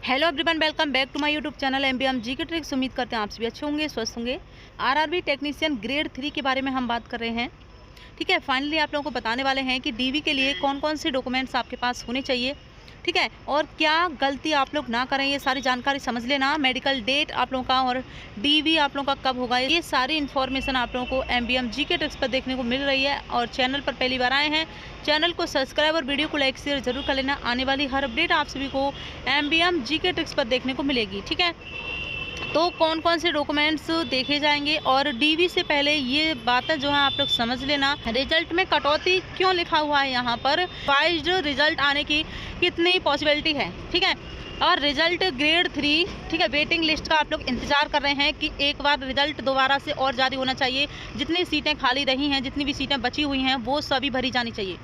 Hello everyone, welcome back to my YouTube channel MBM GK tricks. उम्मीद करते हैं आप सभी अच्छे होंगे, स्वस्थ होंगे। आरआरबी टेक्नीशियन ग्रेड 3 के बारे में हम बात कर रहे हैं। ठीक है, फाइनली आप लोगों को बताने वाले हैं कि डीवी के लिए कौन कौन से डॉक्यूमेंट्स आपके पास होने चाहिए। ठीक है, और क्या गलती आप लोग ना करें, ये सारी जानकारी समझ लेना। मेडिकल डेट आप लोगों का और डीवी आप लोगों का कब होगा, ये सारी इन्फॉर्मेशन आप लोगों को एमबीएम जीके ट्रिक्स पर देखने को मिल रही है। और चैनल पर पहली बार आए हैं, चैनल को सब्सक्राइब और वीडियो को लाइक शेयर जरूर कर लेना। आने वाली हर अपडेट आप सभी को एमबीएम जीके ट्रिक्स पर देखने को मिलेगी। ठीक है, तो कौन कौन से डॉक्यूमेंट्स देखे जाएंगे और डीवी से पहले ये बातें जो है आप लोग समझ लेना। रिजल्ट में कटौती क्यों लिखा हुआ है यहाँ पर, रिवाइज्ड रिजल्ट आने की कितनी पॉसिबिलिटी है। ठीक है, और रिजल्ट ग्रेड 3, ठीक है, वेटिंग लिस्ट का आप लोग इंतजार कर रहे हैं कि एक बार रिजल्ट दोबारा से और जारी होना चाहिए। जितनी सीटें खाली रही हैं, जितनी भी सीटें बची हुई हैं, वो सभी भरी जानी चाहिए।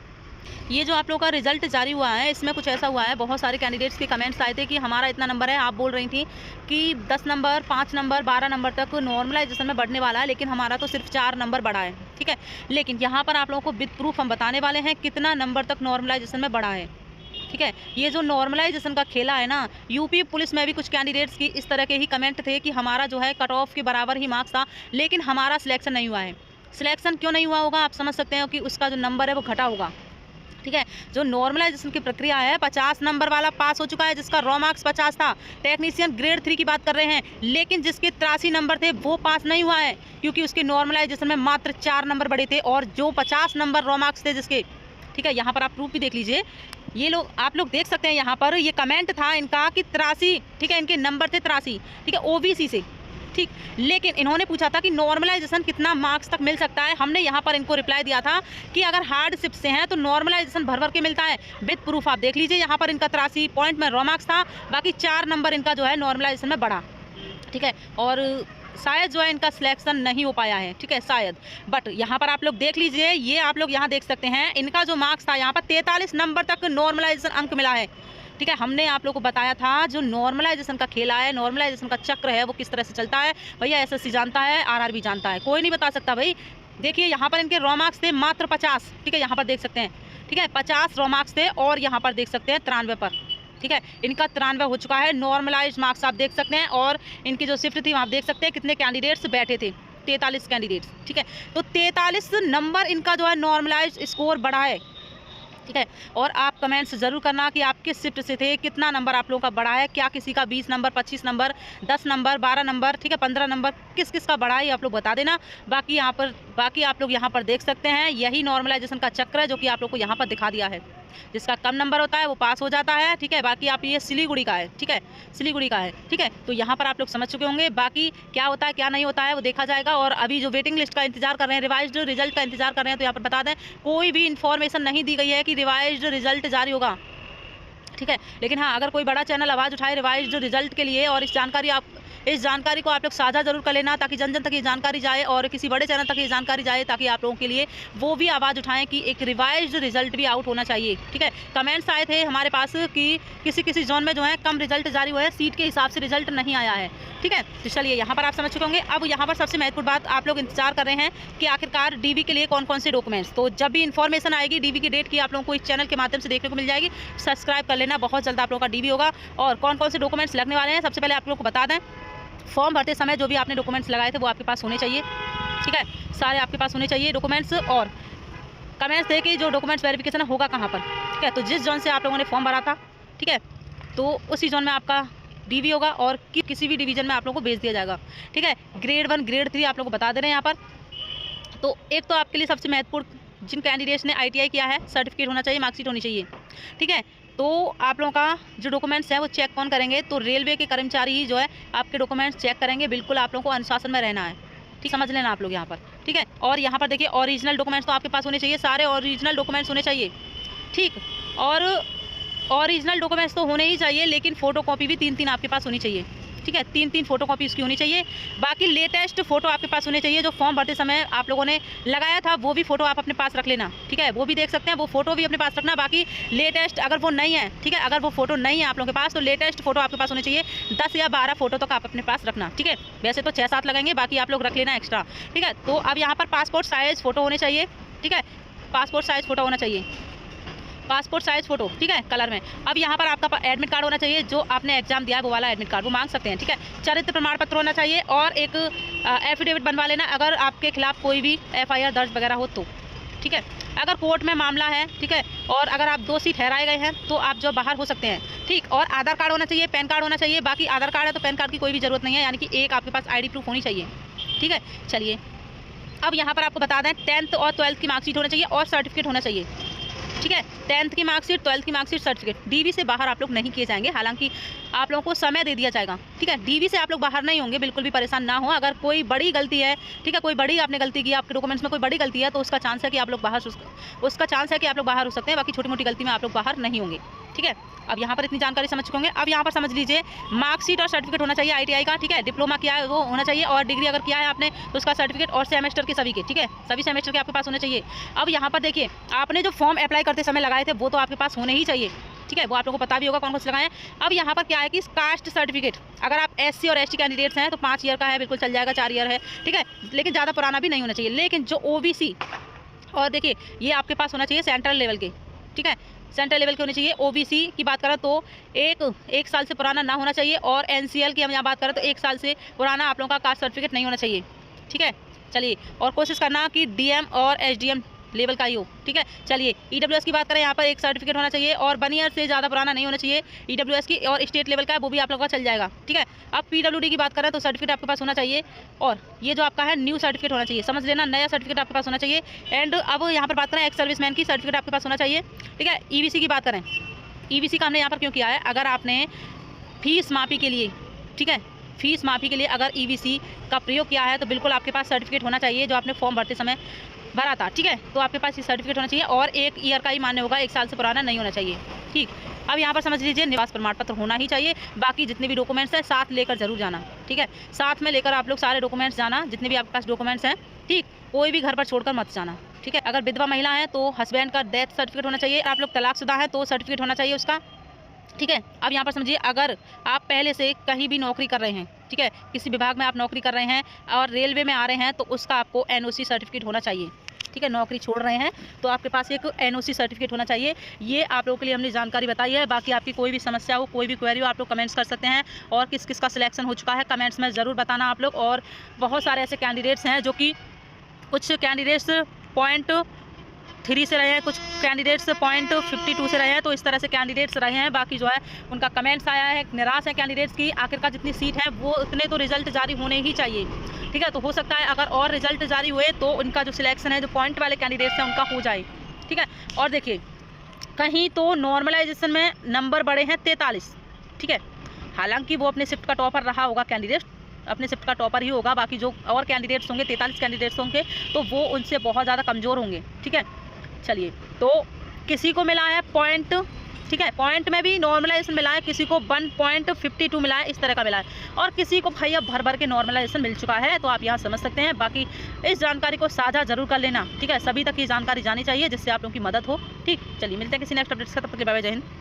ये जो आप लोगों का रिजल्ट जारी हुआ है, इसमें कुछ ऐसा हुआ है, बहुत सारे कैंडिडेट्स के कमेंट्स आए थे कि हमारा इतना नंबर है। आप बोल रही थी कि 10 नंबर, 5 नंबर, 12 नंबर तक नॉर्मलाइजेशन में बढ़ने वाला है, लेकिन हमारा तो सिर्फ 4 नंबर बढ़ा है। ठीक है, लेकिन यहाँ पर आप लोगों को विद प्रूफ हम बताने वाले हैं कितना नंबर तक नॉर्मलाइजेशन में बढ़ा है। ठीक है, ये जो नॉर्मलाइजेशन का खेला है ना, यूपी पुलिस में भी कुछ कैंडिडेट्स की इस तरह के ही कमेंट थे कि हमारा जो है कट ऑफ के बराबर ही मार्क्स था, लेकिन हमारा सिलेक्शन नहीं हुआ है। सिलेक्शन क्यों नहीं हुआ होगा, आप समझ सकते हो कि उसका जो नंबर है वो घटा होगा। ठीक है, जो नॉर्मलाइजेशन की प्रक्रिया है, 50 नंबर वाला पास हो चुका है, जिसका रॉ मार्क्स 50 था। टेक्नीशियन ग्रेड 3 की बात कर रहे हैं, लेकिन जिसके 83 नंबर थे वो पास नहीं हुआ है, क्योंकि उसके नॉर्मलाइजेशन में मात्र 4 नंबर बढ़े थे। और जो 50 नंबर रॉ मार्क्स थे जिसके, ठीक है, यहाँ पर आप प्रूफ भी देख लीजिए। ये लोग आप लोग देख सकते हैं, यहाँ पर ये कमेंट था इनका कि 83, ठीक है, इनके नंबर थे 83, ठीक है, ओबीसी से। ठीक, लेकिन इन्होंने पूछा था कि नॉर्मलाइजेशन कितना मार्क्स तक मिल सकता है। हमने यहाँ पर इनको रिप्लाई दिया था कि अगर हार्डशिप से हैं तो नॉर्मलाइजेशन भर भर के मिलता है। विद प्रूफ आप देख लीजिए, यहाँ पर इनका 83 पॉइंट में रॉ मार्क्स था, बाकी 4 नंबर इनका जो है नॉर्मलाइजेशन में बढ़ा। ठीक है, और शायद जो है इनका सिलेक्शन नहीं हो पाया है। ठीक है, शायद, बट यहाँ पर आप लोग देख लीजिए, ये आप लोग यहाँ देख सकते हैं, इनका जो मार्क्स था यहाँ पर 43 नंबर तक नॉर्मलाइजेशन अंक मिला है। ठीक है, हमने आप लोगों को बताया था जो नॉर्मलाइजेशन का खेला है, नॉर्मलाइजेशन का चक्र है, वो किस तरह से चलता है। भैया एसएससी जानता है, आरआरबी जानता है, कोई नहीं बता सकता भाई। देखिए यहाँ पर इनके रॉ मार्क्स थे मात्र 50। ठीक है, यहाँ पर देख सकते हैं, ठीक है, 50 रॉ मार्क्स थे, और यहाँ पर देख सकते हैं 93 पर। ठीक है, इनका 93 हो चुका है। नॉर्मलाइज मार्क्स आप देख सकते हैं, और इनकी जो शिफ्ट थी आप देख सकते हैं कितने कैंडिडेट्स बैठे थे, 43 कैंडिडेट्स। ठीक है, तो 43 नंबर इनका जो है नॉर्मलाइज स्कोर बढ़ा है। ठीक है, और आप कमेंट्स जरूर करना कि आप किस शिफ्ट से थे, कितना नंबर आप लोगों का बढ़ा है, क्या किसी का 20 नंबर, 25 नंबर, 10 नंबर, 12 नंबर, ठीक है, 15 नंबर, किस किस का बढ़ा है आप लोग बता देना। बाकी आप लोग यहाँ पर देख सकते हैं, यही नॉर्मलाइजेशन का चक्र है जो कि आप लोग को यहाँ पर दिखा दिया है। जिसका कम नंबर होता है वो पास हो जाता है। ठीक है, बाकी आप ये सिलीगुड़ी का है। ठीक है, सिलीगुड़ी का है। ठीक है, तो यहाँ पर आप लोग समझ चुके होंगे। बाकी क्या होता है क्या नहीं होता है वो देखा जाएगा। और अभी जो वेटिंग लिस्ट का इंतजार कर रहे हैं, रिवाइज्ड रिजल्ट का इंतजार कर रहे हैं, तो यहाँ पर बता दें कोई भी इन्फॉर्मेशन नहीं दी गई है कि रिवाइज्ड रिजल्ट जारी होगा। ठीक है, लेकिन हाँ, अगर कोई बड़ा चैनल आवाज़ उठाए रिवाइज्ड रिजल्ट के लिए, और इस जानकारी को आप लोग साझा जरूर कर लेना, ताकि जन जन तक ये जानकारी जाए और किसी बड़े चैनल तक ये जानकारी जाए, ताकि आप लोगों के लिए वो भी आवाज़ उठाएं कि एक रिवाइज्ड रिजल्ट भी आउट होना चाहिए। ठीक है, कमेंट्स आए थे हमारे पास कि किसी किसी जोन में जो है कम रिजल्ट जारी हुआ है, सीट के हिसाब से रिजल्ट नहीं आया है। ठीक है, तो चलिए यहाँ पर आप समझ चुके होंगे। अब यहाँ पर सबसे महत्वपूर्ण बात, आप लोग इंतजार कर रहे हैं कि आखिरकार डीवी के लिए कौन कौन से डॉक्यूमेंट्स, तो जब भी इन्फॉर्मेशन आएगी डीवी की डेट की, आप लोगों को इस चैनल के माध्यम से देखने को मिल जाएगी। सब्सक्राइब कर लेना, बहुत जल्द आप लोगों का डीवी होगा। और कौन कौन से डॉक्यूमेंट्स लगने वाले हैं, सबसे पहले आप लोगों को बता दें, फॉर्म भरते समय जो भी आपने डॉक्यूमेंट्स लगाए थे वो आपके पास होने चाहिए। ठीक है, सारे आपके पास होने चाहिए डॉक्यूमेंट्स। और कमेंट्स थे कि जो डॉक्यूमेंट्स वेरिफिकेशन होगा कहाँ पर। ठीक है, तो जिस जोन से आप लोगों ने फॉर्म भरा था, ठीक है, तो उसी जोन में आपका डीवी होगा, और किसी भी डिवीजन में आप लोगों को भेज दिया जाएगा। ठीक है, ग्रेड 1 ग्रेड 3 आप लोग को बता दे रहे हैं यहाँ पर। तो एक तो आपके लिए सबसे महत्वपूर्ण, जिन कैंडिडेट्स ने ITI किया है, सर्टिफिकेट होना चाहिए, मार्कशीट होनी चाहिए। ठीक है, तो आप लोगों का जो डॉक्यूमेंट्स है वो चेक कौन करेंगे, तो रेलवे के कर्मचारी ही जो है आपके डॉक्यूमेंट्स चेक करेंगे। बिल्कुल आप लोगों को अनुशासन में रहना है। ठीक, समझ लेना आप लोग यहाँ पर। ठीक है, और यहाँ पर देखिए ओरिजिनल डॉक्यूमेंट्स तो आपके पास होने चाहिए, सारे ओरिजिनल डॉक्यूमेंट्स होने चाहिए। ठीक, और ओरिजिनल डॉक्यूमेंट्स तो होने ही चाहिए, लेकिन फ़ोटोकॉपी भी 3-3 आपके पास होनी चाहिए। ठीक है, 3-3 फोटोकॉपी उसकी होनी चाहिए। बाकी लेटेस्ट फोटो आपके पास होने चाहिए, जो फॉर्म भरते समय आप लोगों ने लगाया था वो भी फोटो आप अपने पास रख लेना। ठीक है, वो भी देख सकते हैं, वो फोटो भी अपने पास रखना। बाकी लेटेस्ट अगर वो नहीं है, ठीक है, अगर वो फोटो नहीं है आप लोगों के पास, तो लेटेस्ट फोटो आपके पास होने चाहिए। 10 या 12 फोटो तक आप अपने पास रखना। ठीक है, वैसे तो 6-7 लगेंगे, बाकी आप लोग रख लेना एक्स्ट्रा। ठीक है, तो अब यहाँ पर पासपोर्ट साइज़ फ़ोटो होने चाहिए। ठीक है, पासपोर्ट साइज़ फ़ोटो होना चाहिए। पासपोर्ट साइज़ फ़ोटो, ठीक है, कलर में। अब यहाँ पर आपका एडमिट कार्ड होना चाहिए, जो आपने एग्जाम दिया है वो वाला एडमिट कार्ड, वो मांग सकते हैं, ठीक है। चरित्र प्रमाण पत्र होना चाहिए और एक एफिडेविट बनवा लेना अगर आपके खिलाफ कोई भी FIR दर्ज वगैरह हो तो, ठीक है। अगर कोर्ट में मामला है, ठीक है, और अगर आप दोषी ठहराए गए हैं तो आप जो बाहर हो सकते हैं, ठीक। और आधार कार्ड होना चाहिए, पैन कार्ड होना चाहिए। बाकी आधार कार्ड है तो पैन कार्ड की कोई भी ज़रूरत नहीं है, यानी कि एक आपके पास ID प्रूफ होनी चाहिए, ठीक है। चलिए अब यहाँ पर आपको बता दें 10th और 12th की मार्कशीट होना चाहिए और सर्टिफिकेट होना चाहिए, ठीक है। 10th की मार्कशीट, 12th की मार्कशीट, सर्टिफिकेट। DV से बाहर आप लोग नहीं किए जाएंगे, हालांकि आप लोगों को समय दे दिया जाएगा, ठीक है। DV से आप लोग बाहर नहीं होंगे, बिल्कुल भी परेशान ना हो। अगर कोई बड़ी गलती है, ठीक है, कोई बड़ी आपने गलती की, आपके डॉक्यूमेंट्स में कोई बड़ी गलती है तो उसका चांस है कि आप लोग बाहर हो सकते हैं। बाकी छोटी मोटी गलती में आप लोग बाहर नहीं होंगे, ठीक है। अब यहाँ पर इतनी जानकारी समझ चुके होंगे। अब यहाँ पर समझ लीजिए मार्कशीट और सर्टिफिकेट होना चाहिए ITI का, ठीक है। डिप्लोमा किया है वो होना चाहिए और डिग्री अगर किया है आपने तो उसका सर्टिफिकेट और सेमेस्टर के सभी के, ठीक है, सभी सेमेस्टर के आपके पास होने चाहिए। अब यहाँ पर देखिए आपने जो फॉर्म अप्लाई करते समय लगाए थे वो तो आपके पास होने ही चाहिए, ठीक है, वो आप लोगों को पता भी होगा कौन कौन से लगाए हैं। अब यहाँ पर क्या है कि कास्ट सर्टिफिकेट, अगर आप SC और ST कैंडिडेट्स हैं तो 5 ईयर का है, बिल्कुल चल जाएगा, 4 ईयर है, ठीक है, लेकिन ज़्यादा पुराना भी नहीं होना चाहिए। लेकिन जो OBC और देखिए ये आपके पास होना चाहिए सेंट्रल लेवल के, ठीक है, सेंट्रल लेवल के होने चाहिए। OBC की बात करें तो एक साल से पुराना ना होना चाहिए और NCL की हम यहाँ बात करें तो 1 साल से पुराना आप लोगों का कास्ट सर्टिफिकेट नहीं होना चाहिए, ठीक है। चलिए और कोशिश करना कि DM और SDM लेवल का ही हो, ठीक है। चलिए EWS की बात करें, यहाँ पर एक सर्टिफिकेट होना चाहिए और 1 ईयर से ज़्यादा पुराना नहीं होना चाहिए EWS की, और स्टेट लेवल का है वो भी आप लोगों का चल जाएगा, ठीक है। अब PWD की बात करें तो सर्टिफिकेट आपके पास होना चाहिए और ये जो आपका है न्यू सर्टिफिकेट होना चाहिए, समझ लेना, नया सर्टिफिकेट आपके पास होना चाहिए। एंड अब यहाँ पर बात करें एक्स सर्विसमैन की, सर्टिफिकेट आपके पास होना चाहिए, ठीक है। EBC की बात करें, EBC का हमने यहाँ पर क्यों किया है, अगर आपने फीस माफ़ी के लिए, ठीक है, फीस माफ़ी के लिए अगर EBC का प्रयोग किया है तो बिल्कुल आपके पास सर्टिफिकेट होना चाहिए जो आपने फॉर्म भरते समय भरा था, ठीक है। तो आपके पास ये सर्टिफिकेट होना चाहिए और 1 ईयर का ही मान्य होगा, 1 साल से पुराना नहीं होना चाहिए, ठीक। अब यहाँ पर समझ लीजिए निवास प्रमाण पत्र होना ही चाहिए। बाकी जितने भी डॉक्यूमेंट्स हैं साथ लेकर जरूर जाना, ठीक है, साथ में लेकर आप लोग सारे डॉक्यूमेंट्स जाना, जितने भी आपके पास डॉक्यूमेंट्स हैं, ठीक। कोई भी घर पर छोड़कर मत जाना, ठीक है। अगर विधवा महिला है तो हस्बैंड का डेथ सर्टिफिकेट होना चाहिए, आप लोग तलाकशुदा है तो सर्टिफिकेट होना चाहिए उसका, ठीक है। अब यहाँ पर समझिए अगर आप पहले से कहीं भी नौकरी कर रहे हैं, ठीक है, किसी विभाग में आप नौकरी कर रहे हैं और रेलवे में आ रहे हैं तो उसका आपको NOC सर्टिफिकेट होना चाहिए, ठीक है। नौकरी छोड़ रहे हैं तो आपके पास एक NOC सर्टिफिकेट होना चाहिए। ये आप लोगों के लिए हमने जानकारी बताई है। बाकी आपकी कोई भी समस्या हो, कोई भी क्वेरी हो, आप लोग कमेंट्स कर सकते हैं और किस किस का सिलेक्शन हो चुका है कमेंट्स में ज़रूर बताना आप लोग। और बहुत सारे ऐसे कैंडिडेट्स हैं जो कि कुछ कैंडिडेट्स 0.3 से रहे हैं, कुछ कैंडिडेट्स 0.52 से रहे हैं, तो इस तरह से कैंडिडेट्स रहे हैं। बाकी जो है उनका कमेंट्स आया है, निराश है कैंडिडेट्स की, आखिरकार जितनी सीट है वो उतने तो रिजल्ट जारी होने ही चाहिए, ठीक है। तो हो सकता है अगर और रिजल्ट जारी हुए तो उनका जो सिलेक्शन है, जो पॉइंट वाले कैंडिडेट्स हैं उनका हो जाए, ठीक है। और देखिए कहीं तो नॉर्मलाइजेशन में नंबर बढ़े हैं 43, ठीक है, हालांकि वो अपने शिफ्ट का टॉपर रहा होगा कैंडिडेट, अपने शिफ्ट का टॉपर ही होगा। बाकी जो और कैंडिडेट्स होंगे 43 कैंडिडेट्स होंगे तो वो उनसे बहुत ज़्यादा कमज़ोर होंगे, ठीक है। चलिए तो किसी को मिला है पॉइंट, ठीक है, पॉइंट में भी नॉर्मलाइजेशन मिला है, किसी को 1.52 मिला है, इस तरह का मिला है, और किसी को भैया भर भर के नॉर्मलाइजेशन मिल चुका है। तो आप यहाँ समझ सकते हैं। बाकी इस जानकारी को साझा जरूर कर लेना, ठीक है, सभी तक ये जानकारी जानी चाहिए जिससे आप लोगों की मदद हो, ठीक। चलिए मिलते हैं किसी नेक्स्ट अपडेट्स का, तब तक के लिए बाय बाय, जय हिंद।